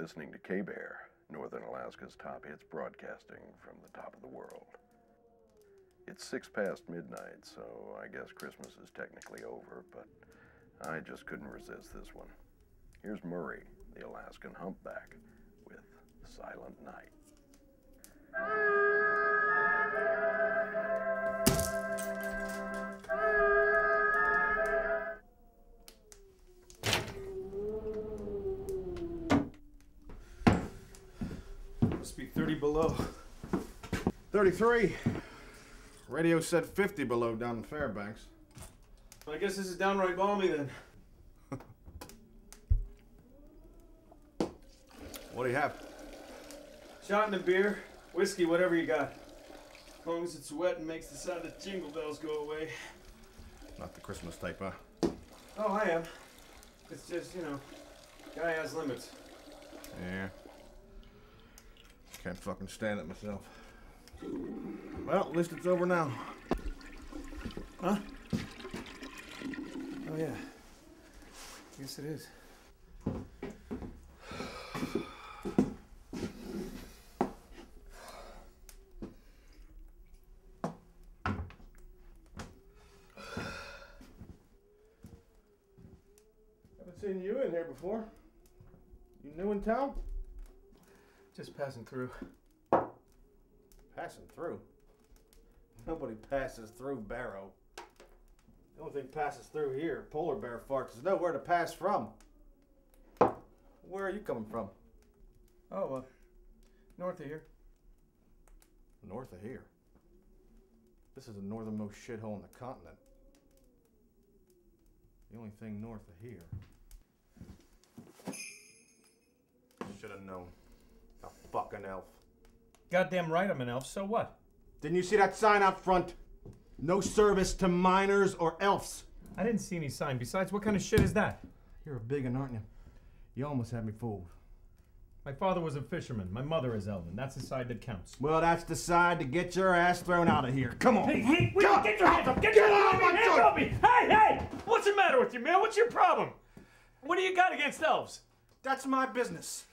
listening to K-Bear, Northern Alaska's top hits broadcasting from the top of the world. It's 6 past midnight, so I guess Christmas is technically over, but I just couldn't resist this one. Here's Murray, the Alaskan humpback, with Silent Night. Must be 30 below. 33. Radio said 50 below down in Fairbanks. Well, I guess this is downright balmy then. What do you have? Shot and a beer, whiskey, whatever you got. As long as it's wet and makes the sound of jingle bells go away. Not the Christmas type, huh? Oh, I am. It's just, you know, guy has limits. Yeah. Can't fucking stand it myself. Well, at least it's over now. Huh? Oh, yeah. I guess it is. Haven't seen you in here before. You new in town? Just passing through. Passing through? Nobody passes through Barrow. The only thing passes through here, polar bear farts. There's nowhere to pass from. Where are you coming from? Oh, north of here. North of here? This is the northernmost shithole in the continent. The only thing north of here. Should have known. A fucking elf. Goddamn right I'm an elf, so what? Didn't you see that sign out front? No service to minors or elves. I didn't see any sign. Besides, what kind of shit is that? You're a big un, aren't you? You almost had me fooled. My father was a fisherman. My mother is Elven. That's the side that counts. Well, that's the side to get your ass thrown out of here. Come on. Hey, wait, get your hands up! Get your hands off me! Hey! What's the matter with you, man? What's your problem? What do you got against elves? That's my business.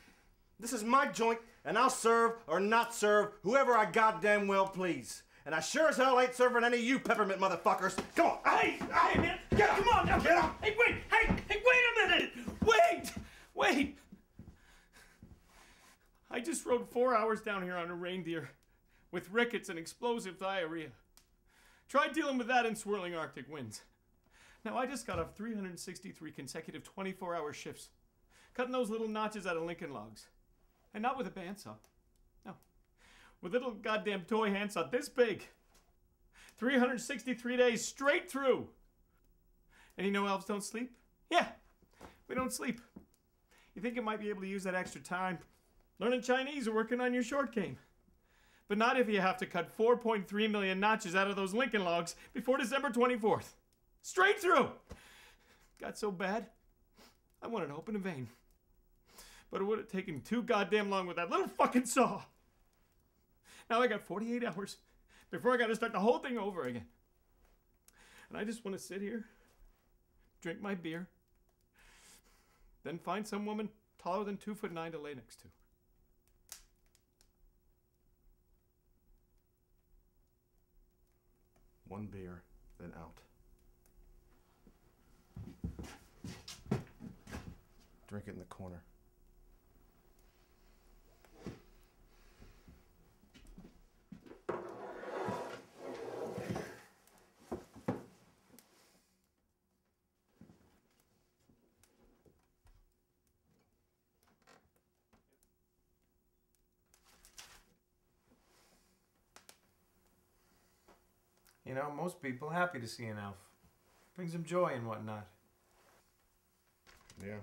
This is my joint, and I'll serve or not serve whoever I goddamn well please. And I sure as hell ain't serving any of you peppermint motherfuckers. Come on. Hey, man! Get up! Come on now! Get up! Hey, wait! Hey, wait a minute! Wait! I just rode 4 hours down here on a reindeer with rickets and explosive diarrhea. Tried dealing with that in swirling Arctic winds. Now I just got off 363 consecutive 24-hour shifts, cutting those little notches out of Lincoln logs. And not with a bandsaw. No. With a little goddamn toy handsaw this big. 363 days straight through. And you know elves don't sleep? Yeah, we don't sleep. You think you might be able to use that extra time learning Chinese or working on your short game. But not if you have to cut 4.3 million notches out of those Lincoln logs before December 24th. Straight through. Got so bad, I wanted to open a vein. But it would have taken too goddamn long with that little fucking saw. Now I got 48 hours before I got to start the whole thing over again. And I just want to sit here, drink my beer, then find some woman taller than 2'9" to lay next to. One beer, then out. Drink it in the corner. You know, most people are happy to see an elf. Brings them joy and whatnot. Yeah.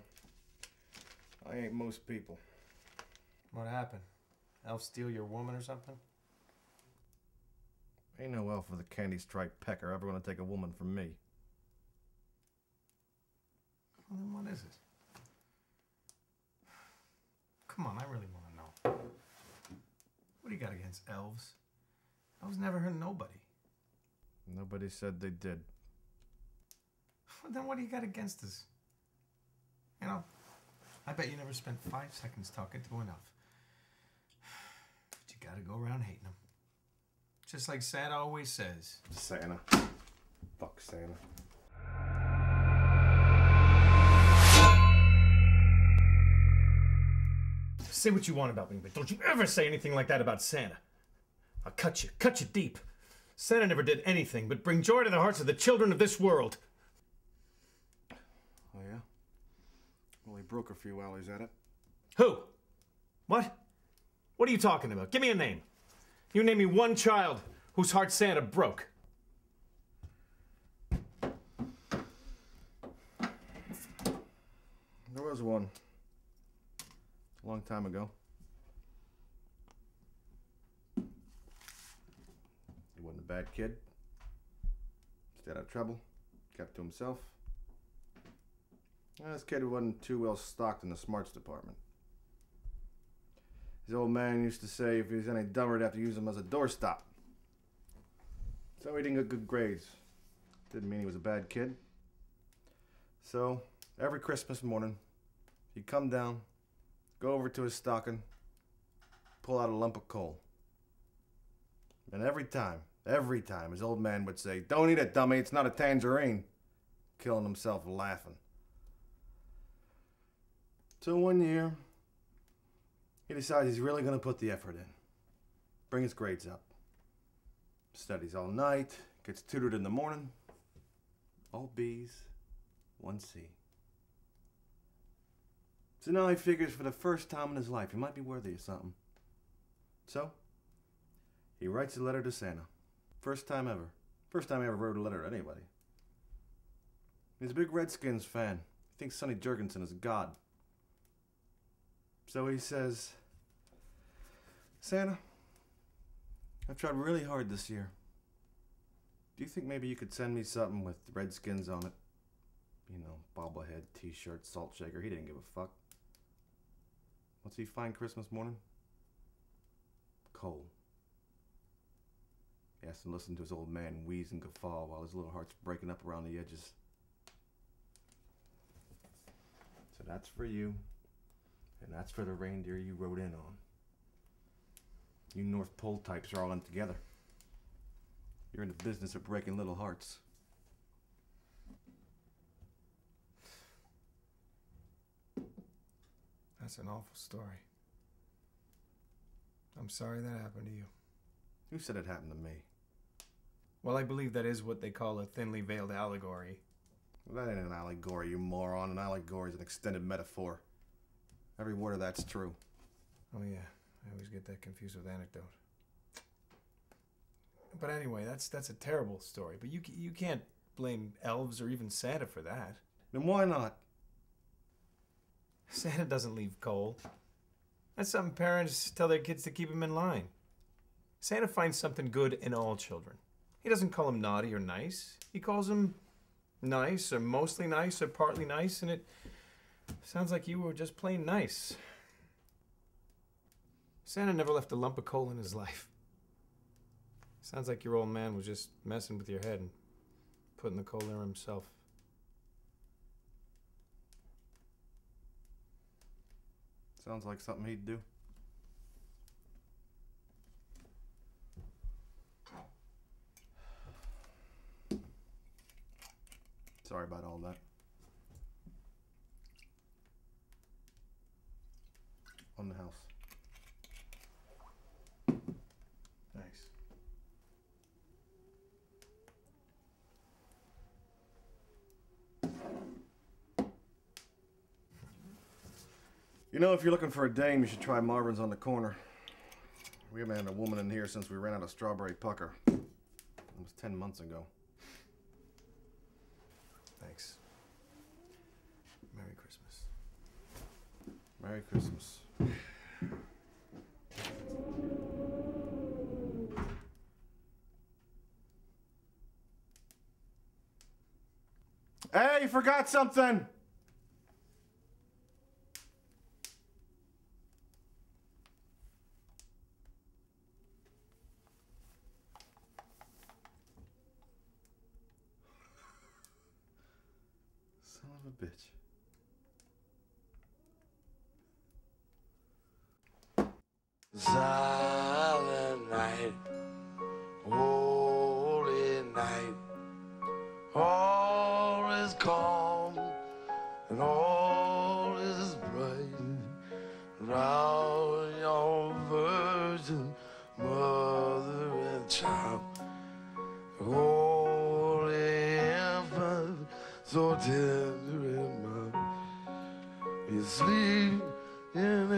I ain't most people. What happened? Elf steal your woman or something? Ain't no elf with a candy-striped pecker ever gonna take a woman from me. Well, then what is it? Come on, I really want to know. What do you got against elves? Elves never hurt nobody. Nobody said they did. Well, then what do you got against us? You know, I bet you never spent 5 seconds talking to enough. But you gotta go around hating him. Just like Santa always says. Santa. Fuck Santa. Say what you want about me, but don't you ever say anything like that about Santa. I'll cut you deep. Santa never did anything but bring joy to the hearts of the children of this world. Oh, yeah? Well, he broke a few while he's at it. Who? What? What are you talking about? Give me a name. You name me one child whose heart Santa broke. There was one. A long time ago. He wasn't a bad kid. Stayed out of trouble. Kept to himself. This kid wasn't too well stocked in the smarts department. His old man used to say if he was any dumber, he'd have to use him as a doorstop. So he didn't get good grades. Didn't mean he was a bad kid. So, every Christmas morning, he'd come down, go over to his stocking, pull out a lump of coal. And every time, his old man would say, "Don't eat it, dummy, it's not a tangerine," killing himself laughing. So one year, he decides he's really going to put the effort in. Bring his grades up. Studies all night, gets tutored in the morning. All B's, 1 C. So now he figures for the first time in his life he might be worthy of something. So, he writes a letter to Santa. First time ever. First time he ever wrote a letter to anybody. He's a big Redskins fan. He thinks Sonny Jurgensen is God. So he says, "Santa, I've tried really hard this year. Do you think maybe you could send me something with Redskins on it? You know, bobblehead, t-shirt, salt shaker." He didn't give a fuck. What's he find Christmas morning? Coal. He has to listen to his old man wheeze and guffaw while his little heart's breaking up around the edges. So that's for you, and that's for the reindeer you rode in on. You North Pole types are all in together. You're in the business of breaking little hearts. That's an awful story. I'm sorry that happened to you. Who said it happened to me? Well, I believe that is what they call a thinly veiled allegory. Well, that ain't an allegory, you moron. An allegory is an extended metaphor. Every word of that's true. Oh yeah, I always get that confused with anecdote. But anyway, that's a terrible story. But you can't blame elves or even Santa for that. Then why not? Santa doesn't leave coal. That's something parents tell their kids to keep them in line. Santa finds something good in all children. He doesn't call them naughty or nice. He calls them nice or mostly nice or partly nice, and it sounds like you were just plain nice. Santa never left a lump of coal in his life. Sounds like your old man was just messing with your head and putting the coal there himself. Sounds like something he'd do. Sorry about all that. On the house. Thanks. You know, if you're looking for a dame, you should try Marvin's on the corner. We haven't had a woman in here since we ran out of strawberry pucker. It was 10 months ago. Thanks. Merry Christmas. Merry Christmas. Hey, you forgot something! Son of a bitch. Silent night, holy night, all is calm and all is bright. Round your virgin mother and child, holy infant, so tender and mild, you sleep in